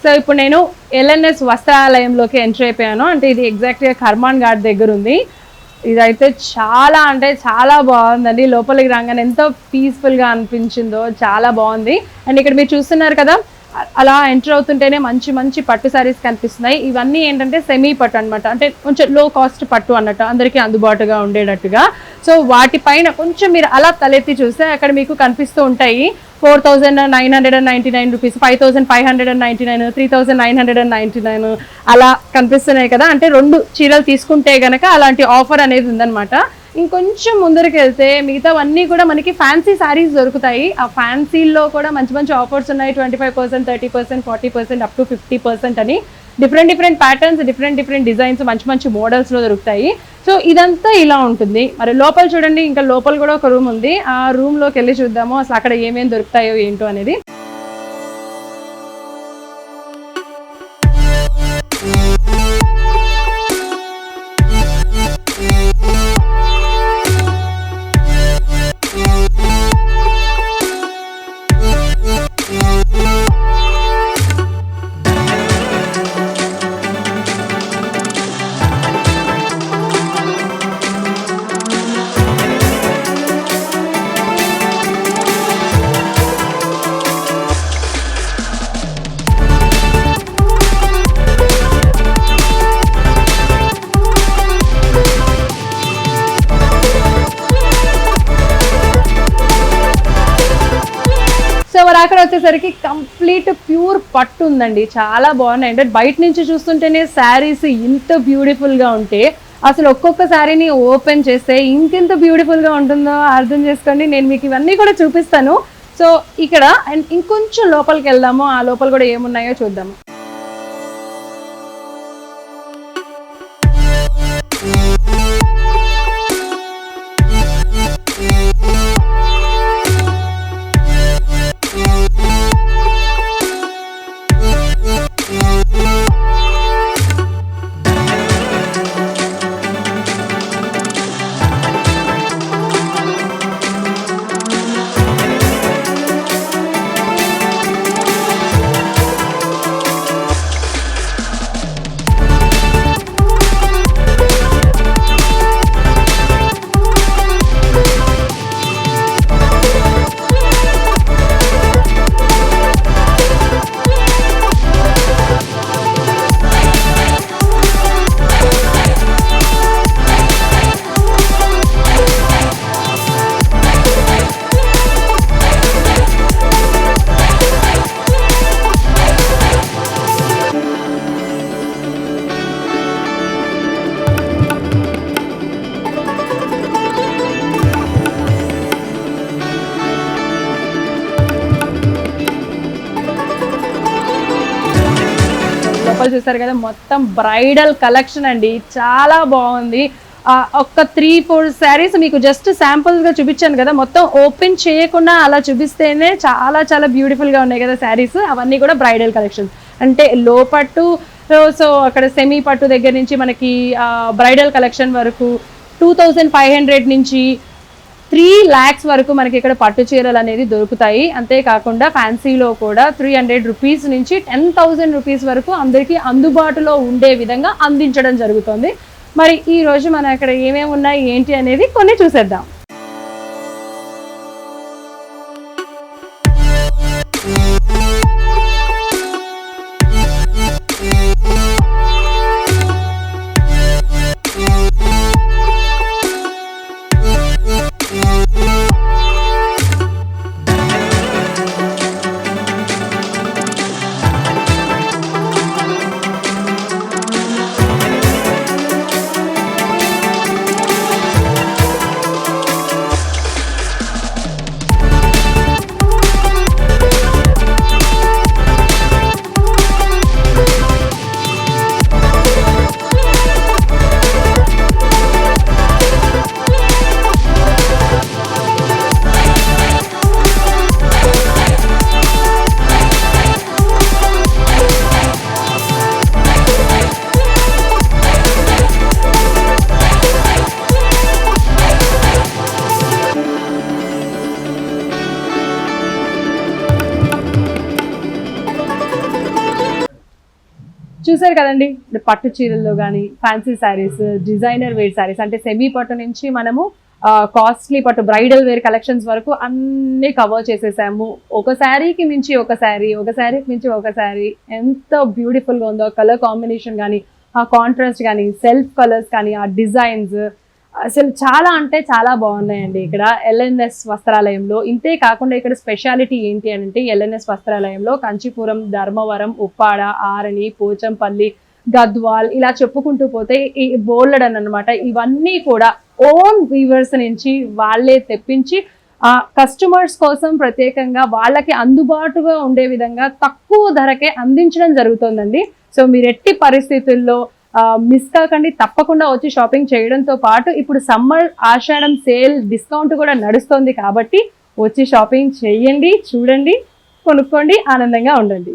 So ఇప్పుడు నేను LNS వస్త్రాలయంలోకి enter అయిపోయాను. అంటే ఇది ఎగ్జాక్ట్గా కర్మాన్ ఘాట్ దగ్గర ఉంది. ఇదైతే చాలా అంటే చాలా బాగుందండి. లోపలికి రాగానే ఎంతో పీస్ఫుల్గా అనిపించిందో, చాలా బాగుంది. అండ్ ఇక్కడ మీరు చూస్తున్నారు కదా, అలా ఎంటర్ అవుతుంటేనే మంచి మంచి పట్టు శారీస్ కనిపిస్తున్నాయి. ఇవన్నీ ఏంటంటే సెమీ పట్టు అనమాట, అంటే కొంచెం లో కాస్ట్ పట్టు అన్నట్టు, అందరికీ అందుబాటుగా ఉండేటట్టుగా. సో వాటిపైన కొంచెం మీరు అలా తలెత్తి చూస్తే అక్కడ మీకు కనిపిస్తూ ఉంటాయి 4,999 రూపీస్, 5,599, 3,999 అలా కనిపిస్తున్నాయి కదా. అంటే 2 చీరలు తీసుకుంటే గనక అలాంటి ఆఫర్ అనేది ఉందన్నమాట. ఇంకొంచెం ముందరికి వెళ్తే మిగతావన్నీ కూడా మనకి ఫ్యాన్సీ శారీస్ దొరుకుతాయి. ఆ ఫ్యాన్సీల్లో కూడా మంచి మంచి ఆఫర్స్ ఉన్నాయి. 25%, 30%, 40%, అప్ టు 50% అని డిఫరెంట్ ప్యాటర్న్స్, డిఫరెంట్ డిజైన్స్, మంచి మంచి మోడల్స్లో దొరుకుతాయి. సో ఇదంతా ఇలా ఉంటుంది. మరి లోపల చూడండి, ఇంకా లోపల కూడా ఒక రూమ్ ఉంది. ఆ రూమ్లోకి వెళ్ళి చూద్దాము అసలు అక్కడ ఏమేమి దొరుకుతాయో ఏంటో అనేది. అక్కడ వచ్చేసరికి కంప్లీట్ ప్యూర్ పట్టు ఉందండి. చాలా బాగున్నాయి. అంటే బయట నుంచి చూస్తుంటేనే శారీస్ ఇంత బ్యూటిఫుల్గా ఉంటే అసలు ఒక్కొక్క శారీని ఓపెన్ చేస్తే ఇంకెంత బ్యూటిఫుల్గా ఉంటుందో అర్థం చేసుకోండి. నేను మీకు ఇవన్నీ కూడా చూపిస్తాను. సో ఇక్కడ అండ్ ఇంకొంచెం లోపలికి వెళ్దాము, ఆ లోపల కూడా ఏమున్నాయో చూద్దాము. చూసారు కదా, మొత్తం బ్రైడల్ కలెక్షన్ అండి. చాలా బాగుంది. ఒక 3-4 శారీస్ మీకు జస్ట్ శాంపుల్గా చూపించాను కదా, మొత్తం ఓపెన్ చేయకుండా అలా చూపిస్తేనే చాలా చాలా బ్యూటిఫుల్గా ఉన్నాయి కదా శారీస్. అవన్నీ కూడా బ్రైడల్ కలెక్షన్స్. అంటే లో పట్టు, సో అక్కడ సెమీ పట్టు దగ్గర నుంచి మనకి బ్రైడల్ కలెక్షన్ వరకు 2,500 నుంచి 3 lakhs వరకు మనకి ఇక్కడ పట్టు చీరలు అనేది దొరుకుతాయి. అంతేకాకుండా ఫ్యాన్సీలో కూడా 300 రూపీస్ నుంచి 10,000 రూపీస్ వరకు అందరికీ అందుబాటులో ఉండే విధంగా అందించడం జరుగుతుంది. మరి ఈ రోజు మనం ఇక్కడ ఏమేమి ఉన్నాయి ఏంటి అనేది కొన్ని చూసేద్దాం. చూసారు కదండి, ఇప్పుడు పట్టు చీరల్లో కానీ fancy saris, designer wear saris అంటే సెమీ పట్టు నుంచి మనము కాస్ట్లీ పట్టు బ్రైడల్ వేర్ కలెక్షన్స్ వరకు అన్ని కవర్ చేసేసాము. ఒక శారీకి మించి ఒక శారీ, ఒక శారీకి మించి ఒక శారీ, ఎంత బ్యూటిఫుల్గా ఉందో కలర్ కాంబినేషన్ కానీ, ఆ కాంట్రాస్ట్ కానీ, సెల్ఫ్ కలర్స్ కానీ, ఆ డిజైన్స్ అసలు చాలా అంటే చాలా బాగున్నాయండి ఇక్కడ ఎల్ఎన్ఎస్ వస్త్రాలయంలో. ఇంతే కాకుండా ఇక్కడ స్పెషాలిటీ ఏంటి అంటే ఎల్ఎన్ఎస్ వస్త్రాలయంలో కంచిపురం, ధర్మవరం, ఉప్పాడ, ఆరణి, పోచంపల్లి, గద్వాల్ ఇలా చెప్పుకుంటూ పోతే ఈ బోల్డ్ అనమాట. ఇవన్నీ కూడా ఓన్ వీవర్స్ నుంచి వాళ్ళే తెప్పించి కస్టమర్స్ కోసం ప్రత్యేకంగా వాళ్ళకి అందుబాటుగా ఉండే విధంగా తక్కువ ధరకే అందించడం జరుగుతుందండి. సో మీరు ఎట్టి పరిస్థితుల్లో మిస్ కాకండి, తప్పకుండా వచ్చి షాపింగ్ చేయడంతో పాటు ఇప్పుడు సమ్మర్ ఆషాఢం సేల్ డిస్కౌంట్ కూడా నడుస్తుంది కాబట్టి వచ్చి షాపింగ్ చేయండి, చూడండి, కొనుక్కోండి, ఆనందంగా ఉండండి.